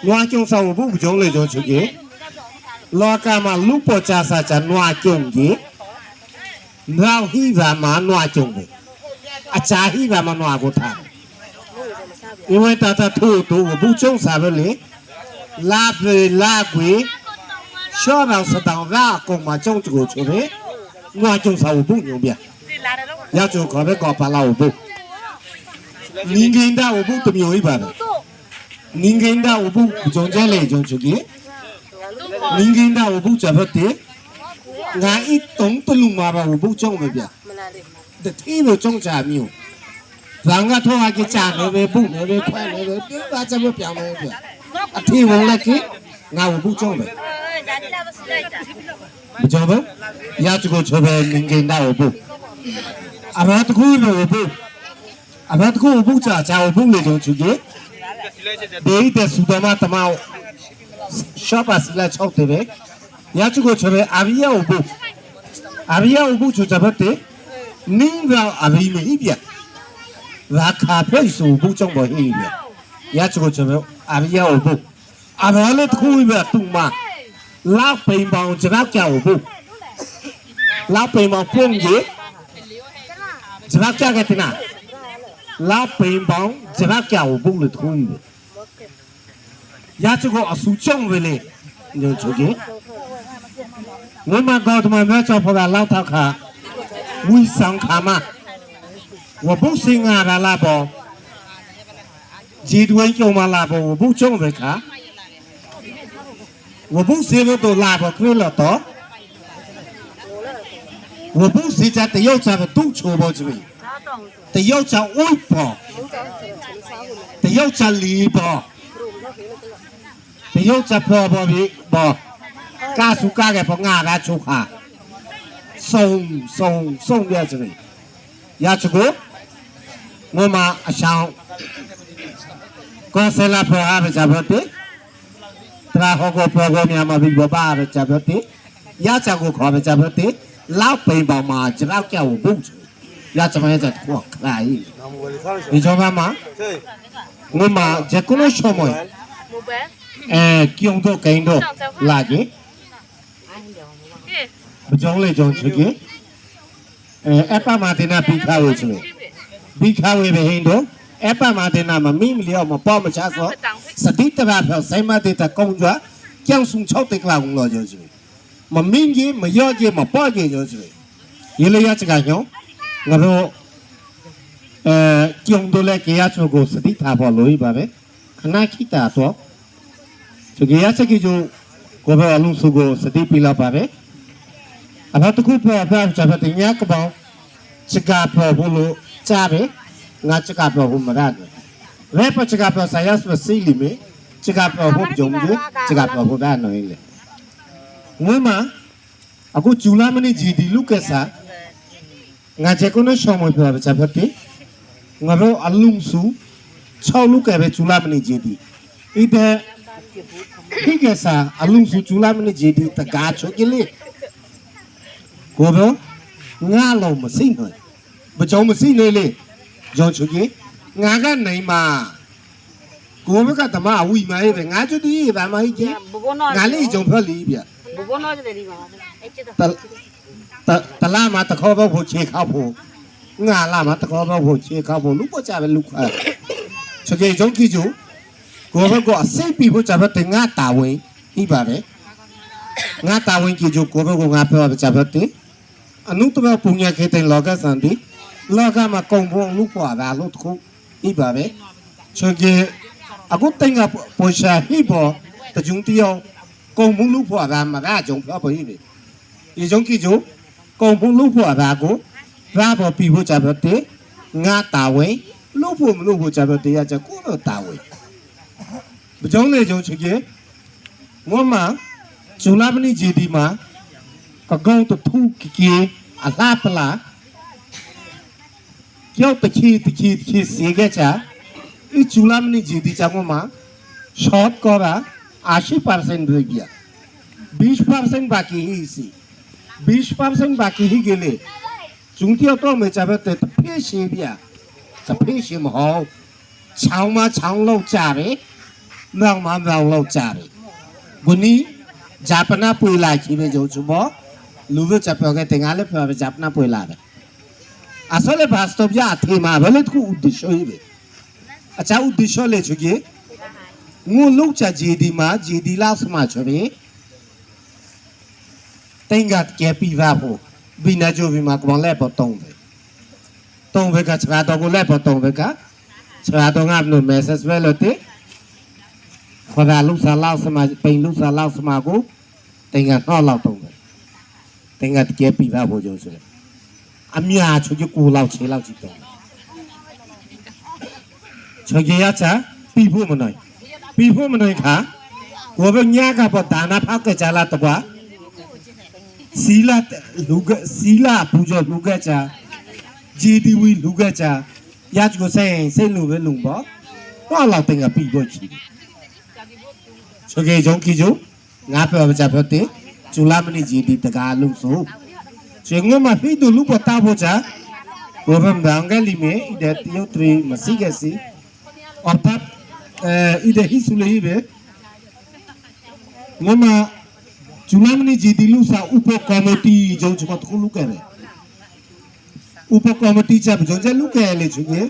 နွားကျုံဆောင်ဘူးဘုံလေကြောချွကေလောကမှာလူပေါ်ကြစားချာနွားကျုံကြီးနောက်ဟိဗာမှာနွားကျုံပဲအချာဟိဗာမှာနွားကိုထား因为大家土我不种啥不嘞，拉肥拉贵，小到适当拉工嘛种这个出来，我种啥我不牛逼，要种可别搞把老我不，年轻的我不都没有一般的，年轻的我不种这类种出去，年轻的我不这不的，俺一懂得路嘛吧我不种不别，这天都种啥没有。人家拖下去炸那边不那边快那边，别把这么表那边，啊，天王来去，俺我不种的，不种不，要这个车呗，民间大我不，阿爸这个我不，阿爸这个我不炸我不那种出去，别的苏达嘛他妈，小巴是来炒的呗，要这个车呗，阿比亚我不，阿比亚我不就这么的，你让阿比没一边。ราคาเพิ่มสูงบุจงบ่เฮียยาจุกจุบอาบิยาอุบุอาบาเลตคุยแบบตุมาลาเป็นบางจะรับแก่อุบุลาเป็นบางพวกนี้จะรับแก่กันที่น่ะลาเป็นบางจะรับแก่อุบุเลยคุยยาจุกอสุจงเวเลยยังจุกี้เมื่อมาก่อนมาแม่ชอบพอเราเล่าท่าขาวิสังขามา我不信啊，拉包，极端用嘛拉包，我不种的卡，我不信我都拉包亏了多，我不信在得要在的都错包之类，得要在外包，得要在里包，得要在破包里包，家属家嘅包牙来出卡，送掉之类，也出过。我嘛想，我生了婆阿不加不的，他好个婆个面嘛比我爸不加不的，也加个靠不加不的，老辈爸嘛就老叫我不出，也怎么样在过来？你知道吗？我嘛这个那什么？用到更多垃圾，不种嘞种出去，爸妈在那比较会出来。比卡为别人多，一般嘛的那么明了嘛，包么家说，实际的话票谁嘛的在工作，江苏炒的拉工了就是，嘛明年嘛要节嘛包节就是，原来要这个样，我说，用到来给伢做个实际他跑路一把呗，可能其他多，就给伢这个就，我把弄出个实际比了把呗，啊，他都可以跑这个等伢个包，这个跑不路。จ้าเบงาจิกาพอหุมราดเวปจิกาพอสายาสซีลิเมจิกาพอหุบจงเดจิกาพอหุดาหน่อยเลยงวยมาအခုဂျူလာမနီဂျီဒီလူကစားငါချက်ကုန်းရှောင်းမပြောပါချက်ဖတ်တယ်ငါတို့အလုံးစု6လူကပဲဂျူလာမနီဂျီဒီဣတဲ့ခိကစားအလုံးစုဂျူလာမနီဂျီဒီတကားချုပ်ကလေးကိုတော့ငါလုံးမစိမ့်နော်不叫我们谁来嘞？叫出去，俺个内嘛，我们个他妈为嘛一边，俺就对一般嘛一件，俺嘞就不里边。但拉嘛得靠不破切靠破，俺拉嘛得靠不破切靠破，如果家里路快，出去种基础，我们个谁比不家不等俺大位一般嘞，俺大位基础，我们个俺不要家不得，啊，侬都要半夜去等老个上的。လောကမှာကုံဖုံလူပွားတာလို့တခုဣပါပဲချွန်ကြီးအခုတိတ်ကပေါ်ရှာဟိပေါ်တကြုံတယောကုံဖုံလူပွားတာမှာကကြုံပြောပေါ်ဟိပဲဒီကြုံကြည့်ကြကုံဖုံလူပွားတာကိုရာပေါ်ပြီးဖို့ကြတော့တဲ့ငါတာဝဲလူဖို့မလူဖို့ကြတော့တဲ့ရကြကိုတော့တာဝဲဘကြုံလေကြုံချစ်ကြီးငေါမှာဂျူလာပနီဂျီဒီမှာကကောတထူကြီးအလားပလား要得去写个啥？一出来么？你自己讲我嘛，short 个啦，80% 的呀，20% बाकी ही इसी, 20% बाकी ही गेले, चुंटिया तो मैं चाहे तो फिर से भी आ, तो फिर से महौ, छाव लो चारे, နောက်မှတော့လောက်ကြတယ်ဘုနီဂျပနာပွေလာခိပဲကြုံချဘောလူဝချပြောခဲ့တင်ကားလည်းပြောဂျပနာပွေလာတယ်အစလည်းဘာစတော့ပြအထေမှာဘယ်လိုတခုဥဒိရှိုးပဲအချာဥဒိရှိုးလေချူကြီးငုလုံးချဂျီဒီမှာဂျီဒီလောက်စမှချပဲတင်ကကဲပီvaဖို့ဘီနာဂျိုဗီမှာကောင်လဲပေါ်တုံးတယ်တုံးဘက်ကချာတော့ကိုလဲပေါ်တုံးဘက်ကချာတော့ငါ့လို့ message ပဲလို့တဲ့ခေါ်တာလူစားလောက်စမှပိန်လူစားလောက်စမှကိုတင်ကတော့လောက်တုံးတယ်တင်ကကဲပီvaဖို့ကြုံဆိုတယ်အမြာချူကြီးကိုလောက်ချေလောက်ကြည့်တော့ချေကြီးရချာပြီးဖို့မနိုင်ပြီးဖို့မနိုင်ခါကိုဘညာကပေါ်ဒါနာဖောက်ကကြလာတော့စီလာလူကစီလာပူဇော်လူကကြဂျီဒီဝီလူကကြရချကိုစိတ်လူပဲလုံပေါ့တော့လောက်တင်ကပြီးဖို့ချီချေကြီးဂျုံကီဂျုံငါပြောကြပြောတဲ့ဂျူလာမနီဂျီဒီတကားလုံဆိုကျေငုံမဖိတူလူပတာဖို့ချာဘောဗမ်ဒန်ကလီမေဣဒတီယိုထရီမစီကစီအော်တပ်ဣဒဟိဆူလေးပဲငမဂျူလာမနီဂျီဒီလူစာဥပကော်မတီဂျုံချမတ်ခုလူကဲဥပကော်မတီချပ်ဂျုံကျလူကဲလေချူကြီး